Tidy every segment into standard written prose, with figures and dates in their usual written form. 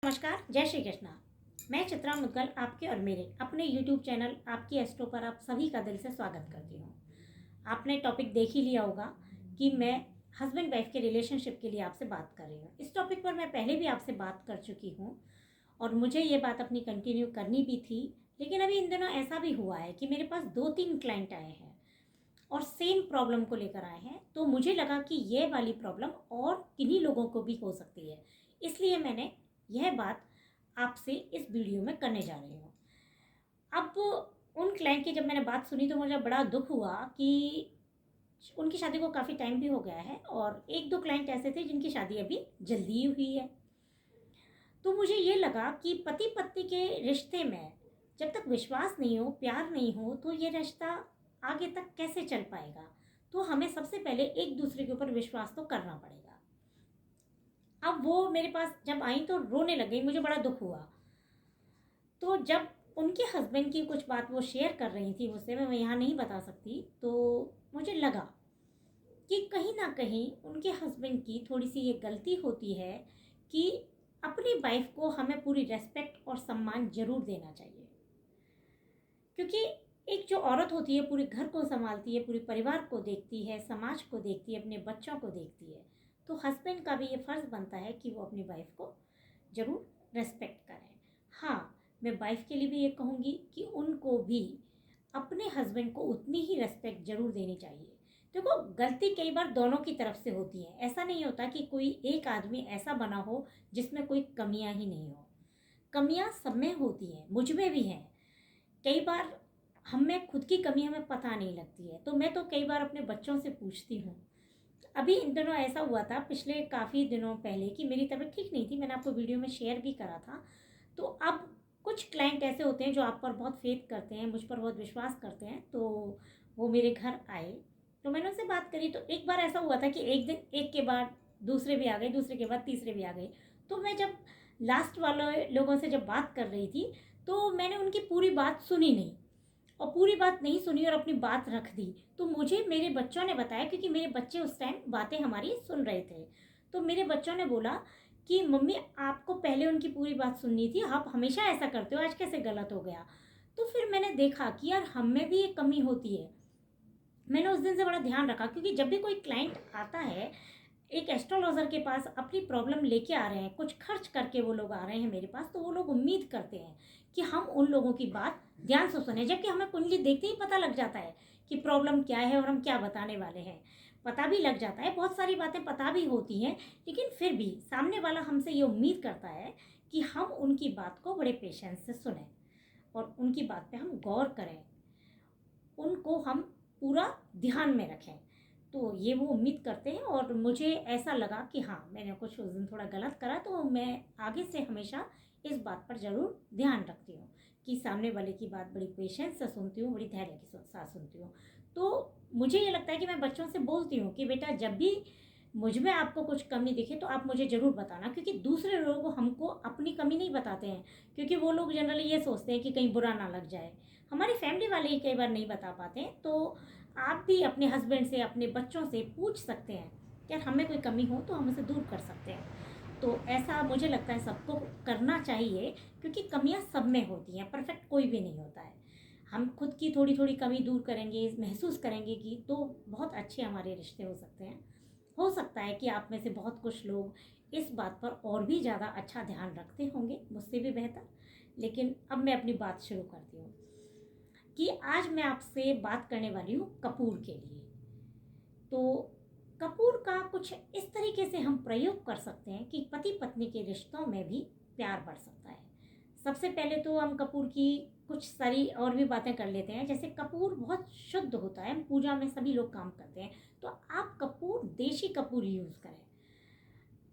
नमस्कार, जय श्री कृष्णा। मैं चित्रा मुद्गल आपके और मेरे अपने YouTube चैनल आपकी एस्ट्रो पर आप सभी का दिल से स्वागत करती हूँ। आपने टॉपिक देख ही लिया होगा कि मैं हस्बैंड वाइफ के रिलेशनशिप के लिए आपसे बात कर रही हूँ। इस टॉपिक पर मैं पहले भी आपसे बात कर चुकी हूँ और मुझे ये बात अपनी कंटिन्यू करनी भी थी, लेकिन अभी इन दिनों ऐसा भी हुआ है कि मेरे पास 2-3 क्लाइंट आए हैं और सेम प्रॉब्लम को लेकर आए हैं। तो मुझे लगा कि ये वाली प्रॉब्लम और किन्हीं लोगों को भी हो सकती है, इसलिए मैंने यह बात आपसे इस वीडियो में करने जा रही हूँ। अब उन क्लाइंट की जब मैंने बात सुनी तो मुझे बड़ा दुख हुआ कि उनकी शादी को काफ़ी टाइम भी हो गया है और 1-2 क्लाइंट ऐसे थे जिनकी शादी अभी जल्दी ही हुई है। तो मुझे ये लगा कि पति पत्नी के रिश्ते में जब तक विश्वास नहीं हो, प्यार नहीं हो, तो ये रिश्ता आगे तक कैसे चल पाएगा। तो हमें सबसे पहले एक दूसरे के ऊपर विश्वास तो करना पड़ेगा। अब वो मेरे पास जब आई तो रोने लग गई, मुझे बड़ा दुख हुआ। तो जब उनके हस्बैंड की कुछ बात वो शेयर कर रही थी मुझसे, मैं यहाँ नहीं बता सकती, तो मुझे लगा कि कहीं ना कहीं उनके हस्बैंड की थोड़ी सी ये गलती होती है कि अपनी वाइफ को हमें पूरी रेस्पेक्ट और सम्मान जरूर देना चाहिए। क्योंकि एक जो औरत होती है पूरे घर को संभालती है, पूरे परिवार को देखती है, समाज को देखती है, अपने बच्चों को देखती है, तो हस्बैंड का भी ये फ़र्ज़ बनता है कि वो अपनी वाइफ को ज़रूर रेस्पेक्ट करें। हाँ, मैं वाइफ के लिए भी ये कहूँगी कि उनको भी अपने हस्बैंड को उतनी ही रेस्पेक्ट ज़रूर देनी चाहिए। देखो, गलती कई बार दोनों की तरफ से होती है। ऐसा नहीं होता कि कोई एक आदमी ऐसा बना हो जिसमें कोई कमियां ही नहीं हो। कमियां सब में होती हैं, मुझ में भी हैं। कई बार हमें खुद की कमी हमें पता नहीं लगती है, तो मैं तो कई बार अपने बच्चों से पूछती हूँ। अभी इन दिनों ऐसा हुआ था पिछले काफ़ी दिनों पहले कि मेरी तबीयत ठीक नहीं थी, मैंने आपको वीडियो में शेयर भी करा था। तो अब कुछ क्लाइंट ऐसे होते हैं जो आप पर बहुत फेथ करते हैं, मुझ पर बहुत विश्वास करते हैं, तो वो मेरे घर आए, तो मैंने उनसे बात करी। तो एक बार ऐसा हुआ था कि एक दिन एक के बाद दूसरे भी आ गए, दूसरे के बाद तीसरे भी आ गए। तो मैं जब लास्ट वाले लोगों से जब बात कर रही थी तो मैंने उनकी पूरी बात सुनी नहीं, और पूरी बात नहीं सुनी और अपनी बात रख दी। तो मुझे मेरे बच्चों ने बताया, क्योंकि मेरे बच्चे उस टाइम बातें हमारी सुन रहे थे, तो मेरे बच्चों ने बोला कि मम्मी आपको पहले उनकी पूरी बात सुननी थी, आप हमेशा ऐसा करते हो, आज कैसे गलत हो गया। तो फिर मैंने देखा कि यार हम में भी एक कमी होती है। मैंने उस दिन से बड़ा ध्यान रखा, क्योंकि जब भी कोई क्लाइंट आता है एक एस्ट्रोलॉजर के पास अपनी प्रॉब्लम लेके आ रहे हैं, कुछ खर्च करके वो लोग आ रहे हैं मेरे पास, तो वो लोग उम्मीद करते हैं कि हम उन लोगों की बात ध्यान से सुने, जबकि हमें कुंडली देखते ही पता लग जाता है कि प्रॉब्लम क्या है और हम क्या बताने वाले हैं। पता भी लग जाता है, बहुत सारी बातें पता भी होती हैं, लेकिन फिर भी सामने वाला हमसे ये उम्मीद करता है कि हम उनकी बात को बड़े पेशेंस से सुने और उनकी बात पे हम गौर करें, उनको हम पूरा ध्यान में रखें। तो ये वो उम्मीद करते हैं और मुझे ऐसा लगा कि हाँ, मैंने कुछ उस दिन थोड़ा गलत करा, तो मैं आगे से हमेशा इस बात पर ज़रूर ध्यान रखती हूँ कि सामने वाले की बात बड़ी पेशेंस से सुनती हूँ, बड़ी धैर्य के साथ सुनती हूँ। तो मुझे ये लगता है कि मैं बच्चों से बोलती हूँ कि बेटा, जब भी मुझ में आपको कुछ कमी दिखे तो आप मुझे ज़रूर बताना, क्योंकि दूसरे लोग हमको अपनी कमी नहीं बताते हैं, क्योंकि वो लोग जनरली ये सोचते हैं कि कहीं बुरा ना लग जाए। हमारी फैमिली वाले ही कई बार नहीं बता पाते हैं। तो आप भी अपने हस्बैंड से, अपने बच्चों से पूछ सकते हैं कि यार हमें कोई कमी हो तो हम उसे दूर कर सकते हैं। तो ऐसा मुझे लगता है सबको करना चाहिए, क्योंकि कमियां सब में होती हैं, परफेक्ट कोई भी नहीं होता है। हम खुद की थोड़ी थोड़ी कमी दूर करेंगे, महसूस करेंगे कि तो बहुत अच्छे हमारे रिश्ते हो सकते हैं। हो सकता है कि आप में से बहुत कुछ लोग इस बात पर और भी ज़्यादा अच्छा ध्यान रखते होंगे, मुझसे भी बेहतर। लेकिन अब मैं अपनी बात शुरू करती हूँ कि आज मैं आपसे बात करने वाली हूँ कपूर के लिए। तो कपूर का कुछ इस तरीके से हम प्रयोग कर सकते हैं कि पति पत्नी के रिश्तों में भी प्यार बढ़ सकता है। सबसे पहले तो हम कपूर की कुछ सारी और भी बातें कर लेते हैं। जैसे कपूर बहुत शुद्ध होता है, पूजा में सभी लोग काम करते हैं, तो आप कपूर, देशी कपूर यूज़ करें,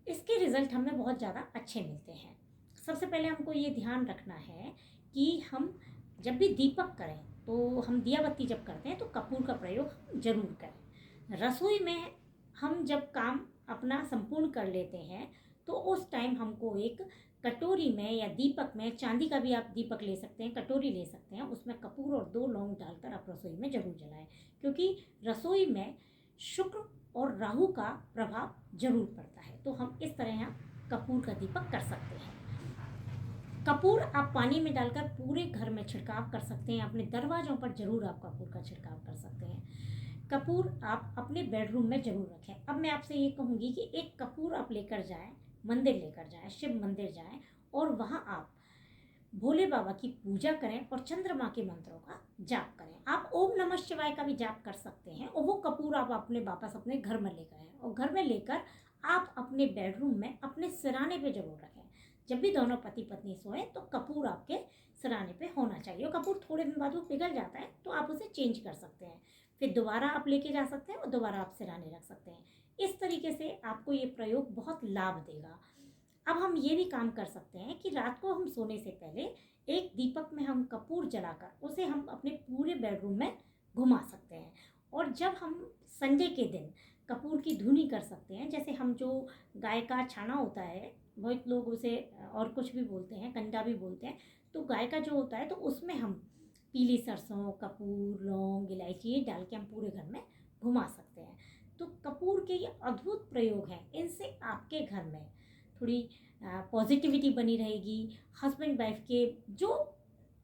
इसके रिज़ल्ट हमें बहुत ज़्यादा अच्छे मिलते हैं। सबसे पहले हमको ये ध्यान रखना है कि हम जब भी दीपक करें, तो हम दिया बत्ती जब करते हैं तो कपूर का प्रयोग हम जरूर करें। रसोई में हम जब काम अपना संपूर्ण कर लेते हैं तो उस टाइम हमको एक कटोरी में या दीपक में, चांदी का भी आप दीपक ले सकते हैं, कटोरी ले सकते हैं, उसमें कपूर और 2 लौंग डालकर आप रसोई में जरूर जलाएं, क्योंकि रसोई में शुक्र और राहु का प्रभाव जरूर पड़ता है। तो हम इस तरह यहाँ कपूर का दीपक कर सकते हैं। कपूर आप पानी में डालकर पूरे घर में छिड़काव कर सकते हैं। अपने दरवाज़ों पर ज़रूर आप कपूर का छिड़काव कर सकते हैं। कपूर आप अपने बेडरूम में ज़रूर रखें। अब मैं आपसे ये कहूँगी कि एक कपूर आप लेकर जाएं, मंदिर लेकर जाएं, शिव मंदिर जाएं और वहाँ आप भोले बाबा की पूजा करें और चंद्रमा के मंत्रों का जाप करें। आप ओम नमः शिवाय का भी जाप कर सकते हैं और वो कपूर आप अपने वापस अपने घर में लेकर आएँ और घर में लेकर आप अपने बेडरूम में अपने सिराने पे जरूर रखें। जब भी दोनों पति पत्नी सोए तो कपूर आपके सिराने पे होना चाहिए। और कपूर थोड़े दिन बाद वो पिघल जाता है तो आप उसे चेंज कर सकते हैं, फिर दोबारा आप लेके जा सकते हैं और दोबारा आप सिराने रख सकते हैं। इस तरीके से आपको ये प्रयोग बहुत लाभ देगा। अब हम ये भी काम कर सकते हैं कि रात को हम सोने से पहले एक दीपक में हम कपूर जलाकर उसे हम अपने पूरे बेडरूम में घुमा सकते हैं। और जब हम संडे के दिन कपूर की धुनी कर सकते हैं, जैसे हम जो गाय का छाना होता है, बहुत लोग उसे और कुछ भी बोलते हैं, कंडा भी बोलते हैं, तो गाय का जो होता है तो उसमें हम पीली सरसों, कपूर, लौंग, इलायची ये डाल के हम पूरे घर में घुमा सकते हैं। तो कपूर के ये अद्भुत प्रयोग हैं। इनसे आपके घर में थोड़ी पॉजिटिविटी बनी रहेगी। हस्बैंड वाइफ के जो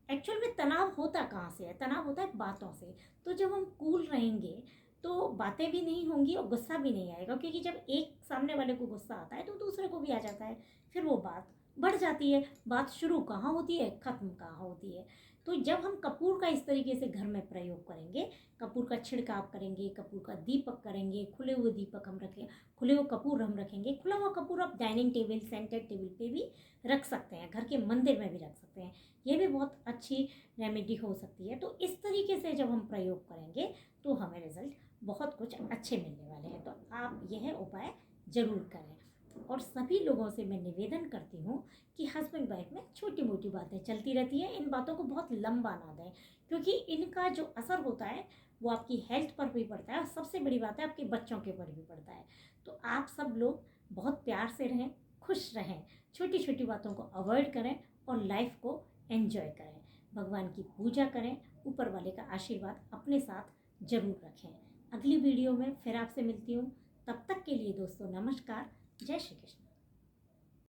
एक्चुअल में तनाव होता कहाँ से है? तनाव होता है बातों से। तो जब हम कूल रहेंगे तो बातें भी नहीं होंगी और गुस्सा भी नहीं आएगा, क्योंकि जब एक सामने वाले को गुस्सा आता है तो दूसरे को भी आ जाता है, फिर वो बात बढ़ जाती है। बात शुरू कहाँ होती है, ख़त्म कहाँ होती है। तो जब हम कपूर का इस तरीके से घर में प्रयोग करेंगे, कपूर का छिड़काव करेंगे, कपूर का दीपक करेंगे, खुले हुए दीपक हम रखें, खुले हुए कपूर हम रखेंगे। खुला हुआ कपूर आप डाइनिंग टेबल, सेंटर टेबल पे भी रख सकते हैं, घर के मंदिर में भी रख सकते हैं। ये भी बहुत अच्छी रेमेडी हो सकती है। तो इस तरीके से जब हम प्रयोग करेंगे तो हमें रिजल्ट बहुत कुछ अच्छे मिलने वाले हैं। तो आप यह उपाय ज़रूर करें। और सभी लोगों से मैं निवेदन करती हूँ कि हस्बैंड वाइफ में छोटी मोटी बातें चलती रहती हैं, इन बातों को बहुत लंबा ना दें, क्योंकि इनका जो असर होता है वो आपकी हेल्थ पर भी पड़ता है और सबसे बड़ी बात है आपके बच्चों के ऊपर भी पड़ता है। तो आप सब लोग बहुत प्यार से रहें, खुश रहें, छोटी छोटी बातों को अवॉइड करें और लाइफ को एंजॉय करें। भगवान की पूजा करें, ऊपर वाले का आशीर्वाद अपने साथ जरूर रखें। अगली वीडियो में फिर आपसे मिलती हूँ। तब तक के लिए दोस्तों नमस्कार, जय श्री कृष्ण।